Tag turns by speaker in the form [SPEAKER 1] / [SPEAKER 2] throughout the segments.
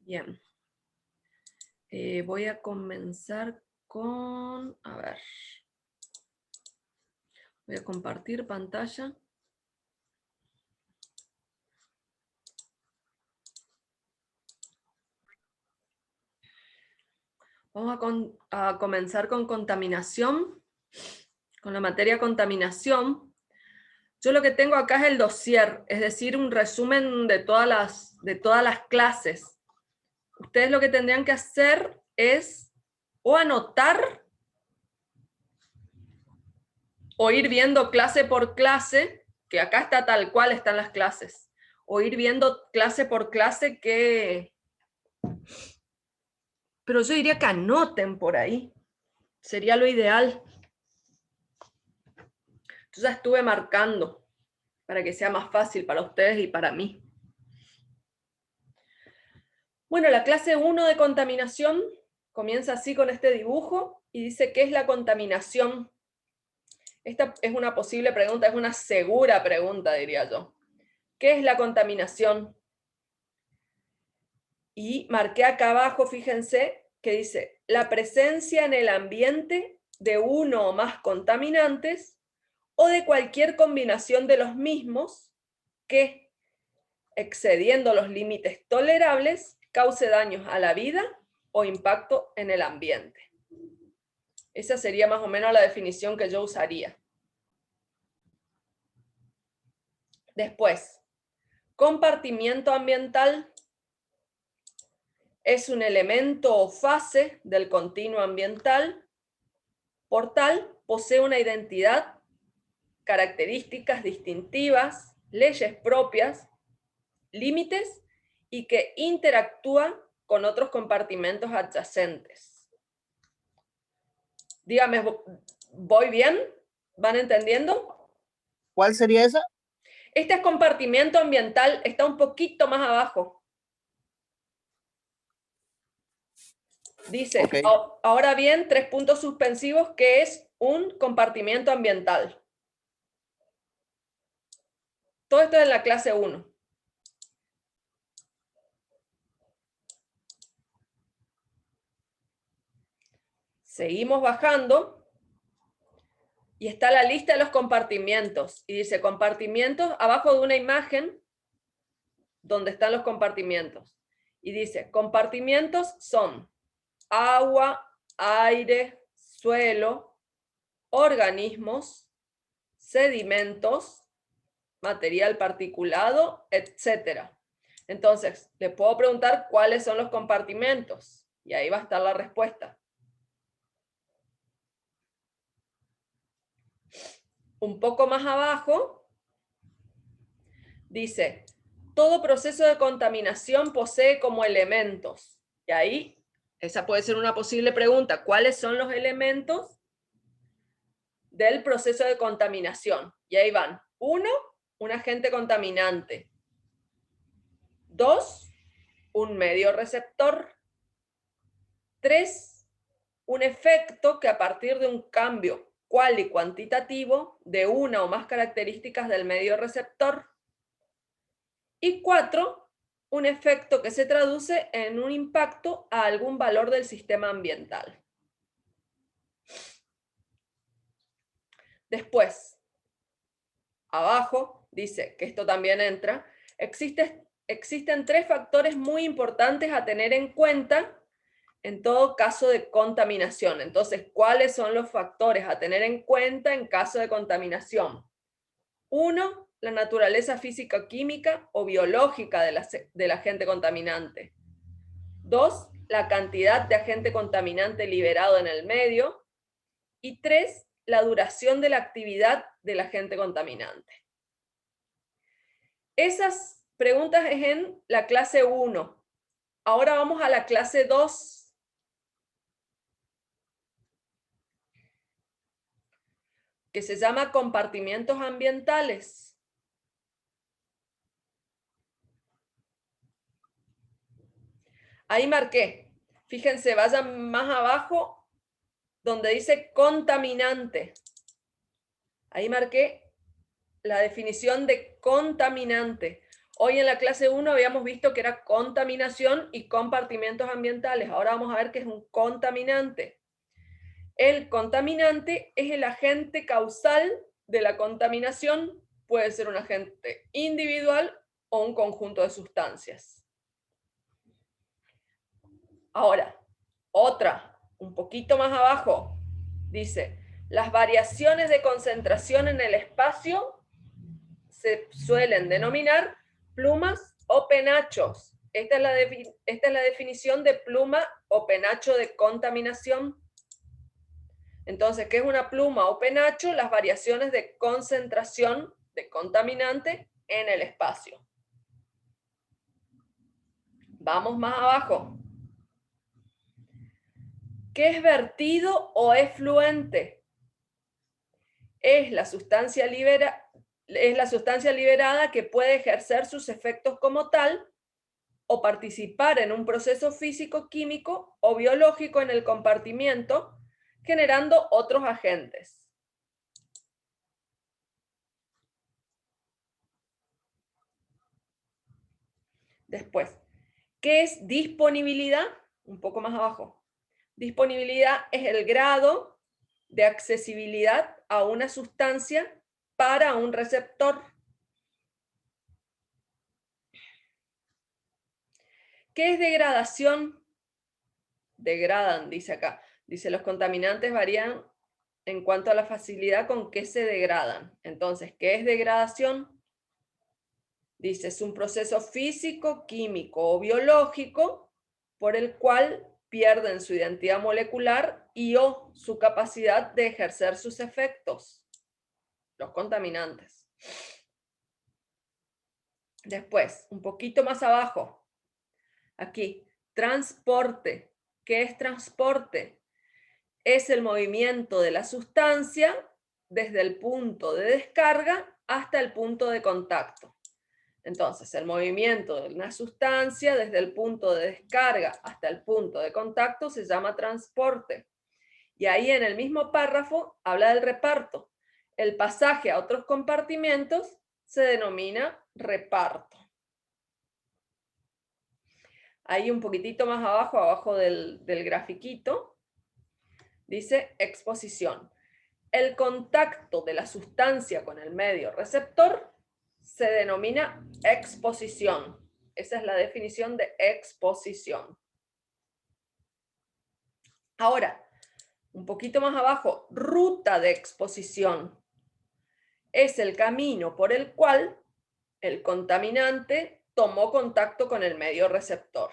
[SPEAKER 1] Bien. Voy a comenzar con, a ver, voy a compartir pantalla. Vamos a comenzar con contaminación, con la materia contaminación. Yo lo que tengo acá es el dossier, es decir, un resumen de todas las clases. Ustedes lo que tendrían que hacer es o anotar o ir viendo clase por clase, que acá está tal cual están las clases, o ir viendo clase por clase que... Pero yo diría que anoten por ahí, sería lo ideal. Yo ya estuve marcando para que sea más fácil para ustedes y para mí. Bueno, la clase 1 de contaminación comienza así con este dibujo y dice ¿qué es la contaminación? Esta es una posible pregunta, es una segura pregunta, diría yo. ¿Qué es la contaminación? Y marqué acá abajo, fíjense, que dice la presencia en el ambiente de uno o más contaminantes o de cualquier combinación de los mismos que, excediendo los límites tolerables, cause daños a la vida o impacto en el ambiente. Esa sería más o menos la definición que yo usaría. Después, compartimiento ambiental es un elemento o fase del continuo ambiental. Por tal, posee una identidad, características distintivas, leyes propias, límites y que interactúa con otros compartimentos adyacentes. Dígame, ¿voy bien? ¿Van entendiendo?
[SPEAKER 2] ¿Cuál sería esa?
[SPEAKER 1] Este compartimiento ambiental está un poquito más abajo. Dice,
[SPEAKER 2] Ok.
[SPEAKER 1] ahora bien, 3 puntos suspensivos, ¿qué es un compartimiento ambiental? Todo esto es en la clase 1. Seguimos bajando y está la lista de los compartimientos. Y dice compartimientos abajo de una imagen donde están los compartimientos. Y dice compartimientos son agua, aire, suelo, organismos, sedimentos, material particulado, etc. Entonces, le puedo preguntar cuáles son los compartimentos. Y ahí va a estar la respuesta. Un poco más abajo, dice, todo proceso de contaminación posee como elementos. Y ahí, esa puede ser una posible pregunta. ¿Cuáles son los elementos del proceso de contaminación? Y ahí van. 1, un agente contaminante. 2, un medio receptor. 3, un efecto que a partir de un cambio cual y cuantitativo de una o más características del medio receptor. Y 4, un efecto que se traduce en un impacto a algún valor del sistema ambiental. Después, abajo, dice que esto también entra, existen 3 factores muy importantes a tener en cuenta en todo caso de contaminación. Entonces, ¿cuáles son los factores a tener en cuenta en caso de contaminación? 1, la naturaleza física, química o biológica del agente contaminante. 2, la cantidad de agente contaminante liberado en el medio. Y 3, la duración de la actividad del agente contaminante. Esas preguntas es en la clase 1. Ahora vamos a la clase 2. Que se llama compartimientos ambientales. Ahí marqué. Fíjense, vayan más abajo donde dice contaminante. Ahí marqué la definición de contaminante. Hoy en la clase 1 habíamos visto que era contaminación y compartimentos ambientales. Ahora vamos a ver qué es un contaminante. El contaminante es el agente causal de la contaminación. Puede ser un agente individual o un conjunto de sustancias. Ahora, otra, un poquito más abajo, dice, las variaciones de concentración en el espacio se suelen denominar plumas o penachos. Esta es la definición de pluma o penacho de contaminación. Entonces, ¿qué es una pluma o penacho? Las variaciones de concentración de contaminante en el espacio. Vamos más abajo. ¿Qué es vertido o efluente? Es la sustancia liberada que puede ejercer sus efectos como tal o participar en un proceso físico, químico o biológico en el compartimiento, generando otros agentes. Después, ¿qué es disponibilidad? Un poco más abajo. Disponibilidad es el grado de accesibilidad a una sustancia para un receptor. ¿Qué es degradación? Degradan, dice acá. Dice, los contaminantes varían en cuanto a la facilidad con que se degradan. Entonces, ¿qué es degradación? Dice, es un proceso físico, químico o biológico por el cual pierden su identidad molecular y o su capacidad de ejercer sus efectos. Los contaminantes. Después, un poquito más abajo, aquí, transporte. ¿Qué es transporte? Es el movimiento de la sustancia desde el punto de descarga hasta el punto de contacto. Entonces, el movimiento de una sustancia desde el punto de descarga hasta el punto de contacto se llama transporte. Y ahí en el mismo párrafo habla del reparto. El pasaje a otros compartimentos se denomina reparto. Ahí un poquitito más abajo del grafiquito, dice exposición. El contacto de la sustancia con el medio receptor se denomina exposición. Esa es la definición de exposición. Ahora, un poquito más abajo, ruta de exposición. Es el camino por el cual el contaminante tomó contacto con el medio receptor.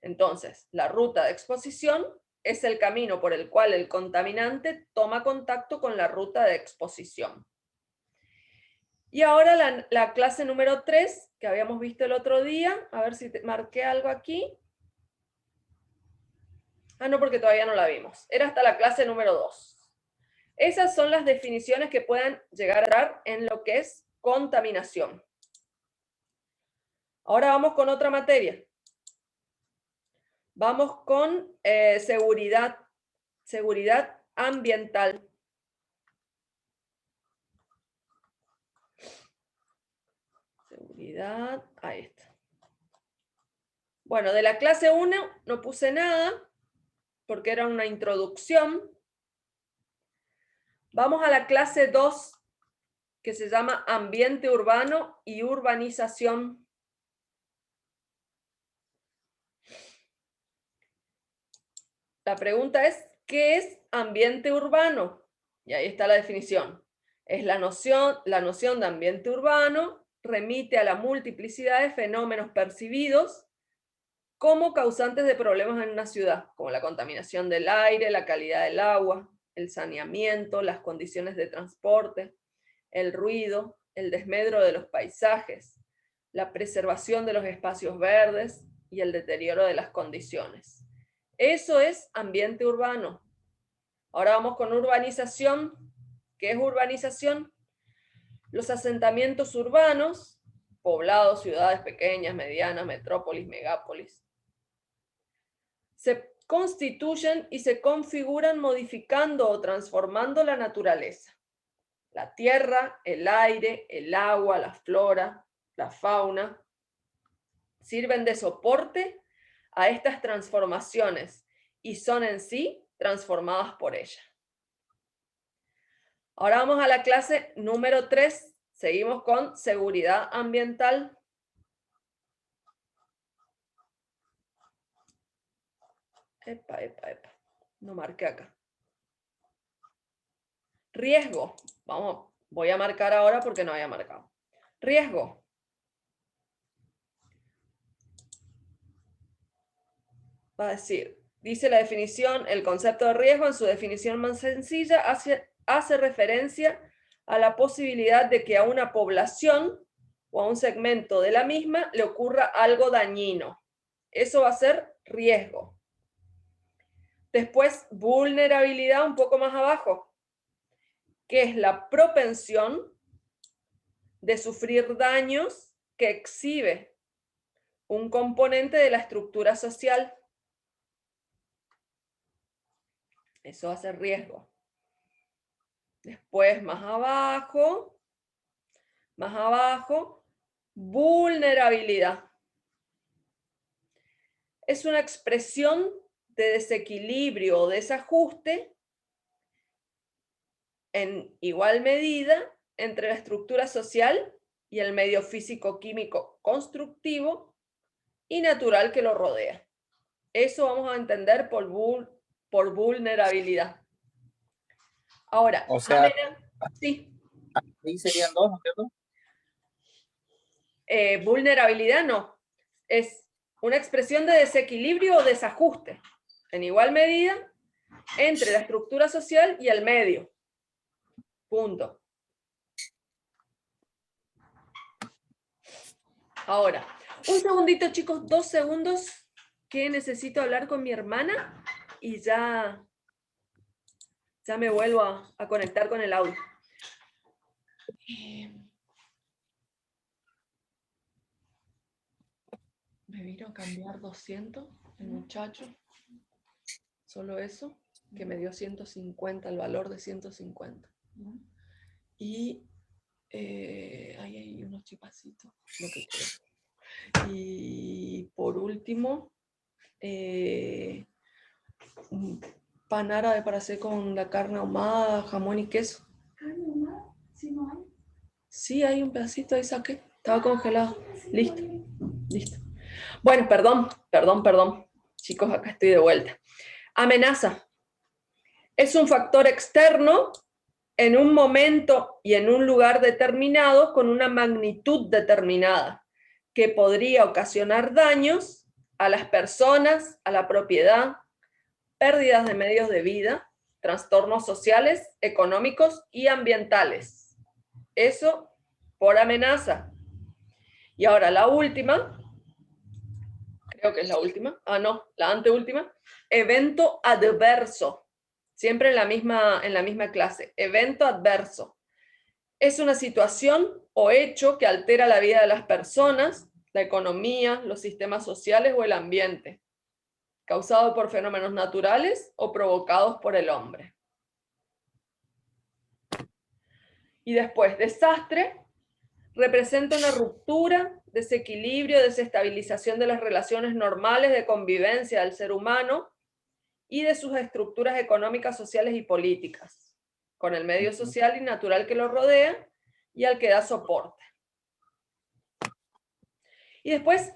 [SPEAKER 1] Entonces, la ruta de exposición es el camino por el cual el contaminante toma contacto con la ruta de exposición. Y ahora la clase número 3, que habíamos visto el otro día, a ver si marqué algo aquí. Ah, no, porque todavía no la vimos. Era hasta la clase número 2. Esas son las definiciones que puedan llegar a dar en lo que es contaminación. Ahora vamos con otra materia. Vamos con seguridad ambiental. Seguridad, ahí está. Bueno, de la clase 1 no puse nada, porque era una introducción. Vamos a la clase 2, que se llama ambiente urbano y urbanización. La pregunta es, ¿qué es ambiente urbano? Y ahí está la definición. Es la noción de ambiente urbano remite a la multiplicidad de fenómenos percibidos como causantes de problemas en una ciudad, como la contaminación del aire, la calidad del agua, el saneamiento, las condiciones de transporte, el ruido, el desmedro de los paisajes, la preservación de los espacios verdes y el deterioro de las condiciones. Eso es ambiente urbano. Ahora vamos con urbanización. ¿Qué es urbanización? Los asentamientos urbanos, poblados, ciudades pequeñas, medianas, metrópolis, megápolis, se constituyen y se configuran modificando o transformando la naturaleza. La tierra, el aire, el agua, la flora, la fauna, sirven de soporte a estas transformaciones y son en sí transformadas por ella. Ahora vamos a la clase número 3. Seguimos con seguridad ambiental. Epa. No marqué acá. Riesgo. Voy a marcar ahora porque no había marcado. Riesgo. Va a decir, dice la definición, el concepto de riesgo en su definición más sencilla hace referencia a la posibilidad de que a una población o a un segmento de la misma le ocurra algo dañino. Eso va a ser riesgo. Después, vulnerabilidad un poco más abajo, que es la propensión de sufrir daños que exhibe un componente de la estructura social. Eso va a ser riesgo. Después, más abajo, vulnerabilidad. Es una expresión de desequilibrio o desajuste en igual medida entre la estructura social y el medio físico-químico constructivo y natural que lo rodea. Eso vamos a entender por vulnerabilidad. Ahora,
[SPEAKER 2] O sea,
[SPEAKER 1] sí.
[SPEAKER 2] ahí serían dos, ¿no es cierto?
[SPEAKER 1] Vulnerabilidad no. Es una expresión de desequilibrio o desajuste, en igual medida, entre la estructura social y el medio. Punto. Ahora, un segundito, chicos, 2 segundos, que necesito hablar con mi hermana y ya me vuelvo a conectar con el audio. Me vino a cambiar 200 el muchacho. Solo eso, que me dio 150, el valor de 150. Y ahí hay unos chipacitos, lo que quiero. Y por último, un pan árabe para hacer con la carne ahumada, jamón y queso. ¿Carne ahumada? ¿Sí no hay? Sí, hay un pedacito, ahí saqué. Estaba congelado. Listo. Bueno, perdón. Chicos, acá estoy de vuelta. Amenaza. Es un factor externo en un momento y en un lugar determinado con una magnitud determinada que podría ocasionar daños a las personas, a la propiedad, pérdidas de medios de vida, trastornos sociales, económicos y ambientales. Eso por amenaza. Y ahora la última, creo que es la última, la anteúltima, evento adverso. Siempre en la misma clase. Evento adverso. Es una situación o hecho que altera la vida de las personas, la economía, los sistemas sociales o el ambiente, causado por fenómenos naturales o provocados por el hombre. Y después, desastre representa una ruptura, desequilibrio, desestabilización de las relaciones normales de convivencia del ser humano y de sus estructuras económicas, sociales y políticas, con el medio social y natural que lo rodea y al que da soporte. Y después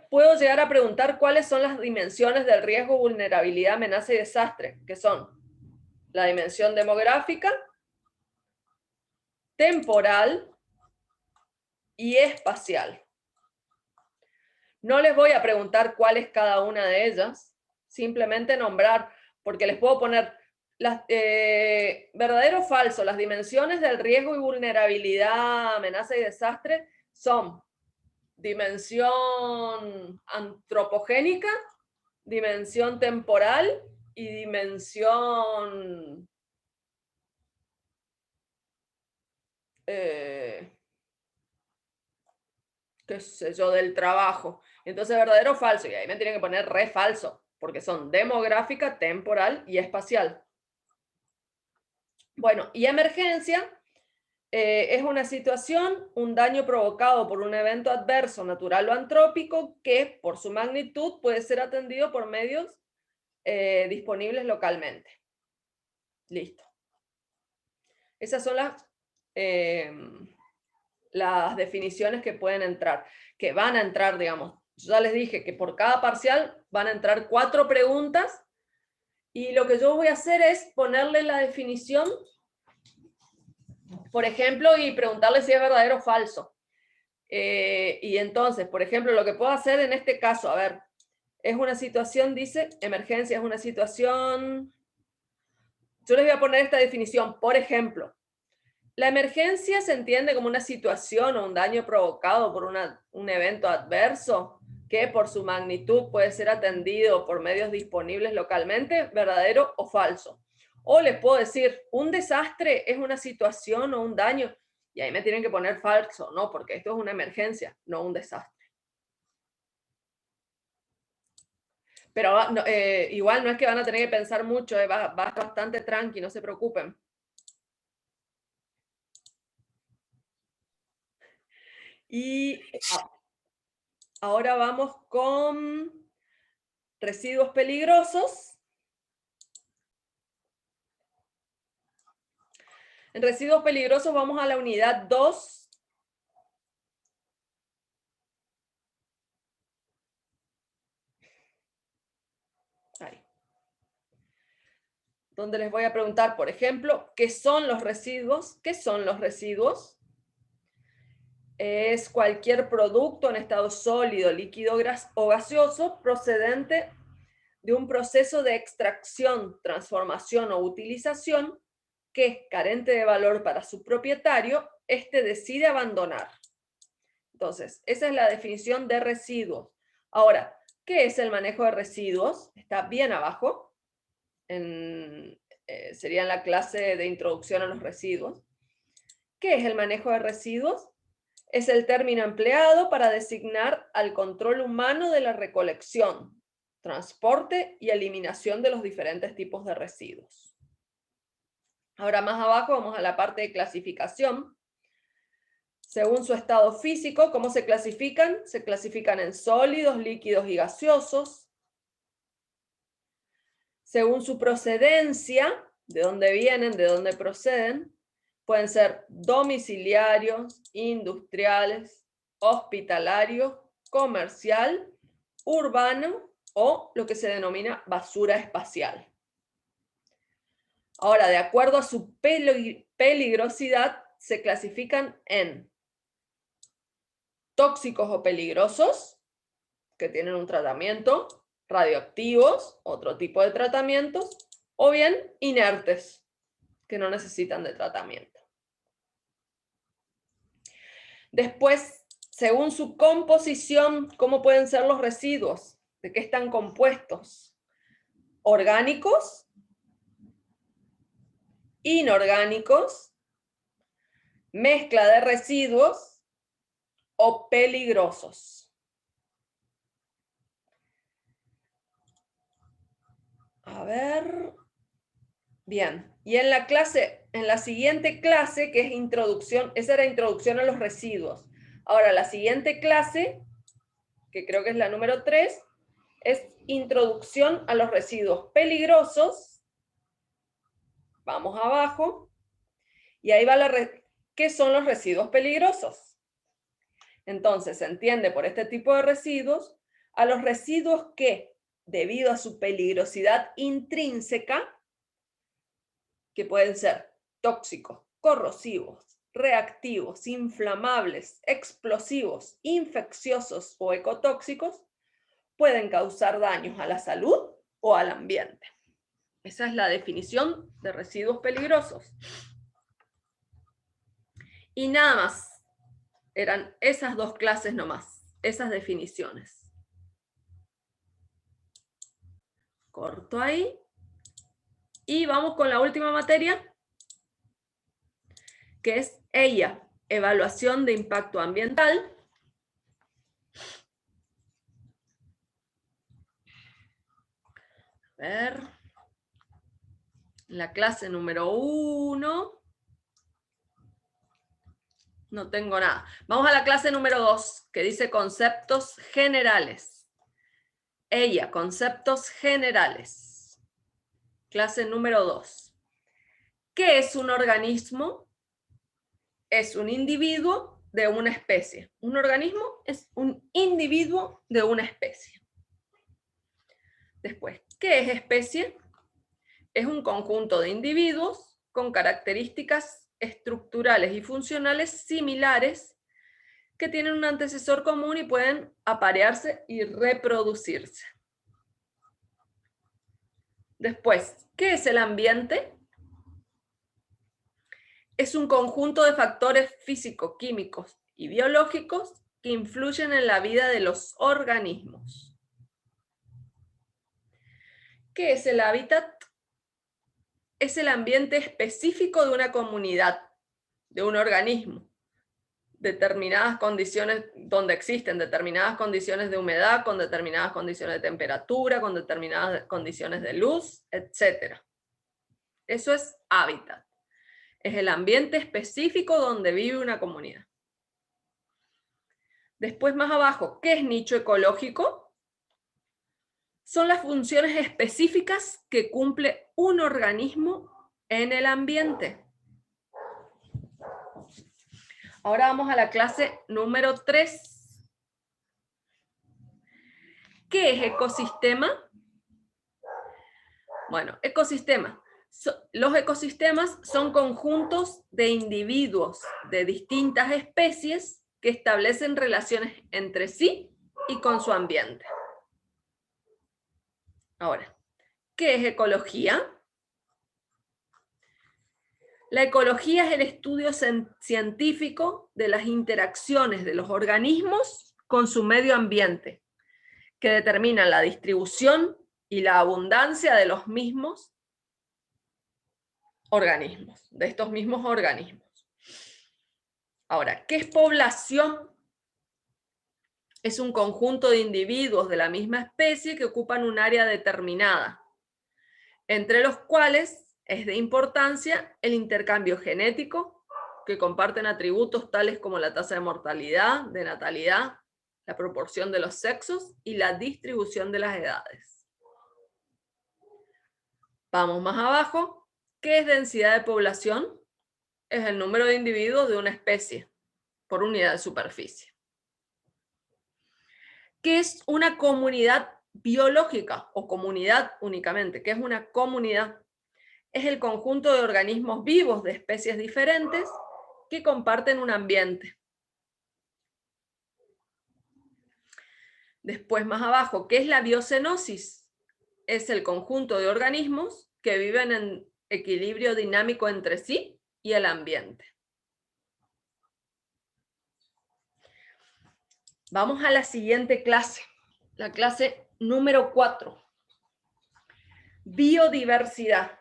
[SPEAKER 1] puedo llegar a preguntar cuáles son las dimensiones del riesgo, vulnerabilidad, amenaza y desastre, que son la dimensión demográfica, temporal y espacial. No les voy a preguntar cuál es cada una de ellas, simplemente nombrar, porque les puedo poner verdadero o falso. Las dimensiones del riesgo y vulnerabilidad, amenaza y desastre son dimensión antropogénica, dimensión temporal y dimensión qué sé yo, del trabajo. Entonces, verdadero o falso, y ahí me tienen que poner re falso, porque son demográfica, temporal y espacial. Bueno, y emergencia es una situación, un daño provocado por un evento adverso, natural o antrópico, que por su magnitud puede ser atendido por medios disponibles localmente. Listo. Esas son las definiciones que pueden entrar, que van a entrar, digamos. Yo ya les dije que por cada parcial van a entrar 4 preguntas, y lo que yo voy a hacer es ponerle la definición, por ejemplo, y preguntarle si es verdadero o falso. Y entonces, por ejemplo, lo que puedo hacer en este caso, a ver, es una situación, dice, emergencia es una situación. Yo les voy a poner esta definición, por ejemplo. La emergencia se entiende como una situación o un daño provocado por un evento adverso que por su magnitud puede ser atendido por medios disponibles localmente, verdadero o falso. O les puedo decir, un desastre es una situación o un daño, y ahí me tienen que poner falso, ¿no? Porque esto es una emergencia, no un desastre. Pero igual no es que van a tener que pensar mucho, va bastante tranqui, no se preocupen. Y ahora vamos con residuos peligrosos. En residuos peligrosos vamos a la unidad 2. Ahí. Donde les voy a preguntar, por ejemplo, ¿qué son los residuos? ¿Qué son los residuos? Es cualquier producto en estado sólido, líquido o gaseoso procedente de un proceso de extracción, transformación o utilización que es carente de valor para su propietario, este decide abandonar. Entonces, esa es la definición de residuos. Ahora, ¿qué es el manejo de residuos? Está bien abajo, sería en la clase de introducción a los residuos. ¿Qué es el manejo de residuos? Es el término empleado para designar al control humano de la recolección, transporte y eliminación de los diferentes tipos de residuos. Ahora más abajo vamos a la parte de clasificación. Según su estado físico, ¿cómo se clasifican? Se clasifican en sólidos, líquidos y gaseosos. Según su procedencia, de dónde vienen, de dónde proceden, pueden ser domiciliarios, industriales, hospitalarios, comercial, urbano o lo que se denomina basura espacial. Ahora, de acuerdo a su peligrosidad, se clasifican en tóxicos o peligrosos, que tienen un tratamiento, radioactivos, otro tipo de tratamientos, o bien inertes, que no necesitan de tratamiento. Después, según su composición, ¿cómo pueden ser los residuos? ¿De qué están compuestos? Orgánicos, inorgánicos, mezcla de residuos o peligrosos. A ver. Bien. Y en la siguiente clase, que es introducción, esa era introducción a los residuos. Ahora, la siguiente clase, que creo que es la número 3, es introducción a los residuos peligrosos. Vamos abajo. Y ahí va ¿qué son los residuos peligrosos? Entonces, se entiende por este tipo de residuos a los residuos que, debido a su peligrosidad intrínseca, que pueden ser tóxicos, corrosivos, reactivos, inflamables, explosivos, infecciosos o ecotóxicos, pueden causar daños a la salud o al ambiente. Esa es la definición de residuos peligrosos. Y nada más, eran esas 2 clases nomás, esas definiciones. Corto ahí. Y vamos con la última materia, que es ella, evaluación de impacto ambiental. A ver. La clase número 1. No tengo nada. Vamos a la clase número 2, que dice conceptos generales. Ella, conceptos generales. Clase número 2. ¿Qué es un organismo? Es un individuo de una especie. Un organismo es un individuo de una especie. Después, ¿qué es especie? Es un conjunto de individuos con características estructurales y funcionales similares que tienen un antecesor común y pueden aparearse y reproducirse. Después, ¿qué es el ambiente? Es un conjunto de factores físicos, químicos y biológicos que influyen en la vida de los organismos. ¿Qué es el hábitat? Es el ambiente específico de una comunidad, de un organismo. Determinadas condiciones, donde existen determinadas condiciones de humedad, con determinadas condiciones de temperatura, con determinadas condiciones de luz, etc. Eso es hábitat. Es el ambiente específico donde vive una comunidad. Después, más abajo, ¿qué es nicho ecológico? Son las funciones específicas que cumple un organismo en el ambiente. Ahora vamos a la clase número 3. ¿Qué es ecosistema? Bueno, ecosistema. Los ecosistemas son conjuntos de individuos de distintas especies que establecen relaciones entre sí y con su ambiente. Ahora, ¿qué es ecología? La ecología es el estudio científico de las interacciones de los organismos con su medio ambiente, que determina la distribución y la abundancia de los mismos organismos, de estos mismos organismos. Ahora, ¿qué es población? Es un conjunto de individuos de la misma especie que ocupan un área determinada, entre los cuales es de importancia el intercambio genético, que comparten atributos tales como la tasa de mortalidad, de natalidad, la proporción de los sexos y la distribución de las edades. Vamos más abajo. ¿Qué es densidad de población? Es el número de individuos de una especie por unidad de superficie. ¿Qué es una comunidad biológica o comunidad únicamente? ¿Qué es una comunidad? Es el conjunto de organismos vivos de especies diferentes que comparten un ambiente. Después, más abajo, ¿qué es la biocenosis? Es el conjunto de organismos que viven en equilibrio dinámico entre sí y el ambiente. Vamos a la siguiente clase, la clase número 4. Biodiversidad.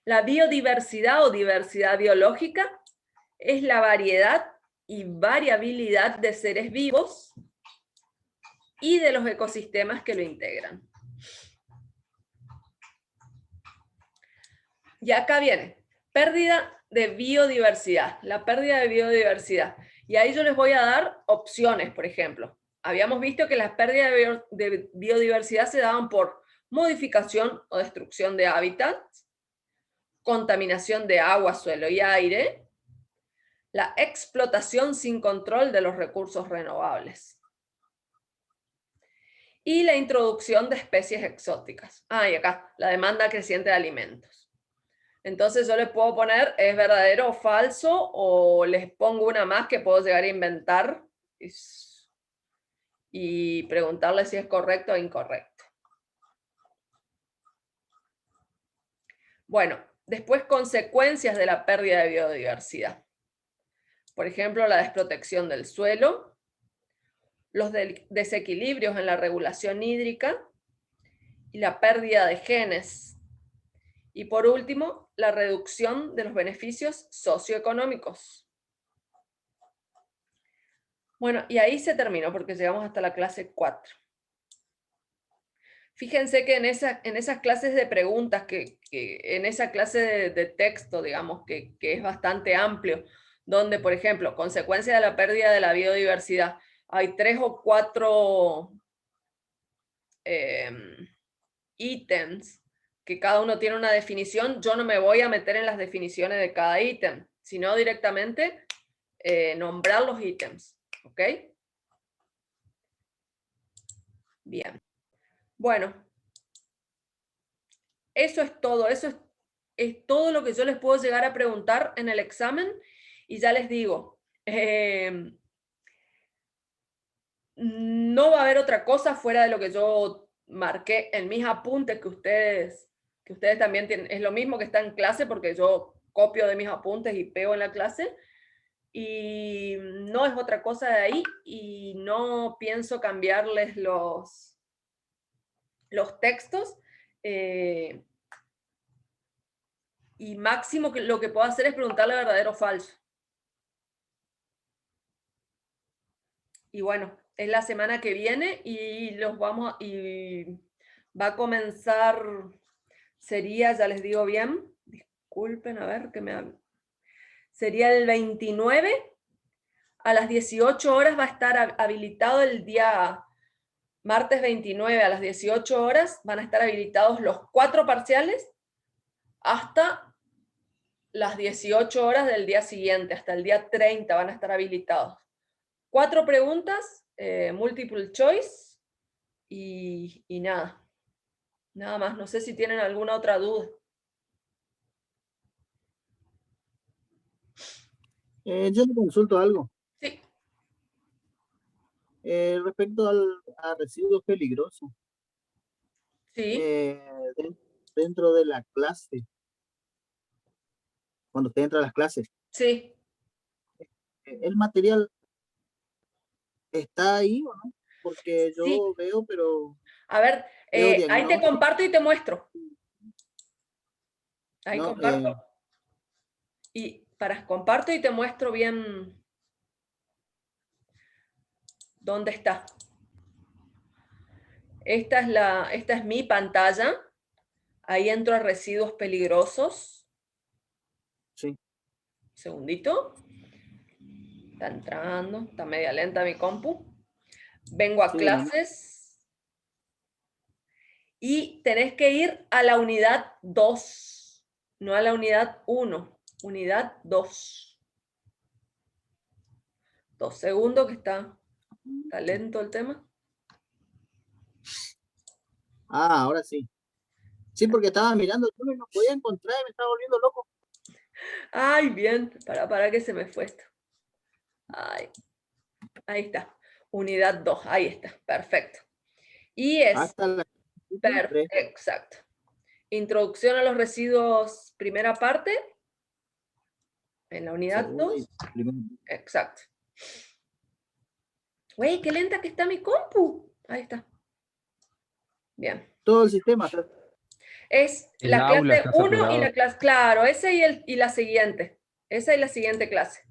[SPEAKER 1] La biodiversidad o diversidad biológica es la variedad y variabilidad de seres vivos y de los ecosistemas que lo integran. Y acá viene, pérdida de biodiversidad, la pérdida de biodiversidad. Y ahí yo les voy a dar opciones, por ejemplo. Habíamos visto que las pérdidas de biodiversidad se daban por modificación o destrucción de hábitats, contaminación de agua, suelo y aire, la explotación sin control de los recursos renovables y la introducción de especies exóticas. Y acá, la demanda creciente de alimentos. Entonces yo les puedo poner, ¿es verdadero o falso? O les pongo una más que puedo llegar a inventar y preguntarle si es correcto o incorrecto. Bueno, después consecuencias de la pérdida de biodiversidad. Por ejemplo, la desprotección del suelo, los desequilibrios en la regulación hídrica y la pérdida de genes. Y por último, la reducción de los beneficios socioeconómicos. Bueno, y ahí se terminó porque llegamos hasta la clase 4. Fíjense que en esas clases de preguntas, en esa clase de texto, digamos, que es bastante amplio, donde, por ejemplo, consecuencia de la pérdida de la biodiversidad, hay 3 o 4 ítems que cada uno tiene una definición, yo no me voy a meter en las definiciones de cada ítem, sino directamente nombrar los ítems, ¿ok? Bien. Bueno, eso es todo, es todo lo que yo les puedo llegar a preguntar en el examen, y ya les digo, no va a haber otra cosa fuera de lo que yo marqué en mis apuntes que ustedes también tienen. Es lo mismo que está en clase porque yo copio de mis apuntes y pego en la clase. Y no es otra cosa de ahí, y no pienso cambiarles los textos. Y máximo que lo que puedo hacer es preguntarle verdadero o falso. Y bueno, es la semana que viene y va a comenzar, sería, ya les digo bien, disculpen, a ver, sería el 29, a las 18 horas va a estar habilitado el día martes 29 a las 18 horas, van a estar habilitados los 4 parciales hasta las 18 horas del día siguiente, hasta el día 30 van a estar habilitados. 4 preguntas, multiple choice, y nada más. No sé si tienen alguna otra duda.
[SPEAKER 2] Yo le consulto algo.
[SPEAKER 1] Sí.
[SPEAKER 2] Respecto a residuos peligrosos.
[SPEAKER 1] Sí.
[SPEAKER 2] Dentro de la clase, cuando usted entra a las clases,
[SPEAKER 1] Sí.
[SPEAKER 2] ¿el material está ahí o no? Porque
[SPEAKER 1] Sí.
[SPEAKER 2] yo veo, pero
[SPEAKER 1] A ver,
[SPEAKER 2] veo
[SPEAKER 1] ahí te
[SPEAKER 2] diagnóstico,
[SPEAKER 1] comparto y te muestro. Ahí
[SPEAKER 2] ¿no?
[SPEAKER 1] comparto. Y comparto y te muestro bien dónde está. Esta es mi pantalla. Ahí entro a residuos peligrosos.
[SPEAKER 2] Sí.
[SPEAKER 1] Segundito. Está entrando. Está media lenta mi compu. Vengo a
[SPEAKER 2] Sí, dígame.
[SPEAKER 1] clases. Y tenés que ir a la unidad 2. No a la unidad 1. Unidad 2. 2 segundos que está lento el tema.
[SPEAKER 2] Ahora sí. Sí, porque estaba mirando, yo no podía encontrar y me estaba volviendo loco.
[SPEAKER 1] Ay, bien. Para que se me fue esto. Ay, ahí está. Unidad 2. Ahí está. Perfecto. Y es,
[SPEAKER 2] Hasta la 3.
[SPEAKER 1] exacto. Introducción a los residuos, primera parte, en la unidad
[SPEAKER 2] Segunda y
[SPEAKER 1] 2.
[SPEAKER 2] primera.
[SPEAKER 1] Exacto. Güey, qué lenta que está mi compu. Ahí está. Bien.
[SPEAKER 2] Todo el sistema.
[SPEAKER 1] Es
[SPEAKER 3] El
[SPEAKER 1] la
[SPEAKER 3] aula
[SPEAKER 1] clase
[SPEAKER 3] está
[SPEAKER 1] 1 y
[SPEAKER 3] saturado.
[SPEAKER 1] la clase, claro, esa y la siguiente. Esa y la siguiente clase.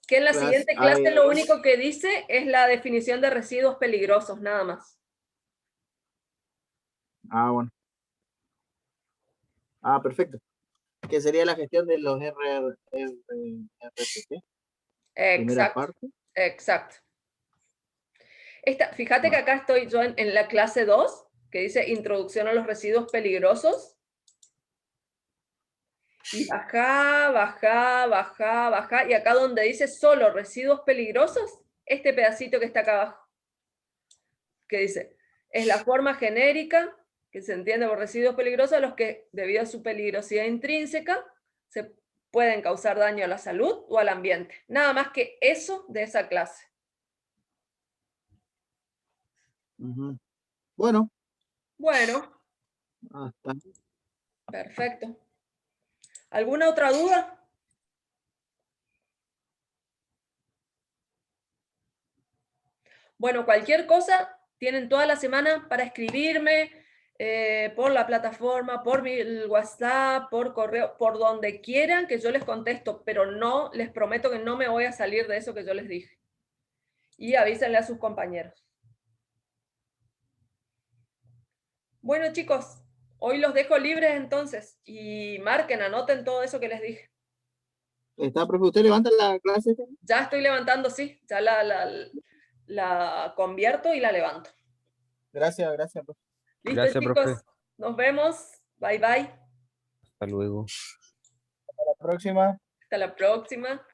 [SPEAKER 1] Que en la siguiente clase lo único que dice es la definición de residuos peligrosos, nada más.
[SPEAKER 2] Bueno. Perfecto. Que sería la gestión de los RPP. Primera
[SPEAKER 1] Exacto,
[SPEAKER 2] parte.
[SPEAKER 1] exacto. Fíjate que
[SPEAKER 2] Bueno,
[SPEAKER 1] acá estoy yo en la clase 2, que dice Introducción a los residuos peligrosos. Y baja, y acá donde dice solo residuos peligrosos, este pedacito que está acá abajo, que dice, es la forma genérica que se entiende por residuos peligrosos, los que debido a su peligrosidad intrínseca se pueden causar daño a la salud o al ambiente. Nada más que eso de esa clase.
[SPEAKER 2] bueno,
[SPEAKER 1] Bueno,
[SPEAKER 2] hasta.
[SPEAKER 1] perfecto. ¿Alguna otra duda? Bueno, cualquier cosa, tienen toda la semana para escribirme por la plataforma, por mi WhatsApp, por correo, por donde quieran que yo les contesto, pero no, les prometo que no me voy a salir de eso que yo les dije. Y avísenle a sus compañeros. Bueno, chicos, Hoy los dejo libres entonces y marquen, anoten todo eso que les dije.
[SPEAKER 2] ¿Está, profe? ¿Usted levanta la clase?
[SPEAKER 1] Ya estoy levantando, sí, ya la convierto y la levanto.
[SPEAKER 2] Gracias, gracias, profe.
[SPEAKER 1] Listo,
[SPEAKER 3] Gracias,
[SPEAKER 1] chicos,
[SPEAKER 3] profe.
[SPEAKER 1] nos vemos. Bye, bye.
[SPEAKER 3] Hasta luego.
[SPEAKER 2] Hasta la próxima.
[SPEAKER 1] Hasta la próxima.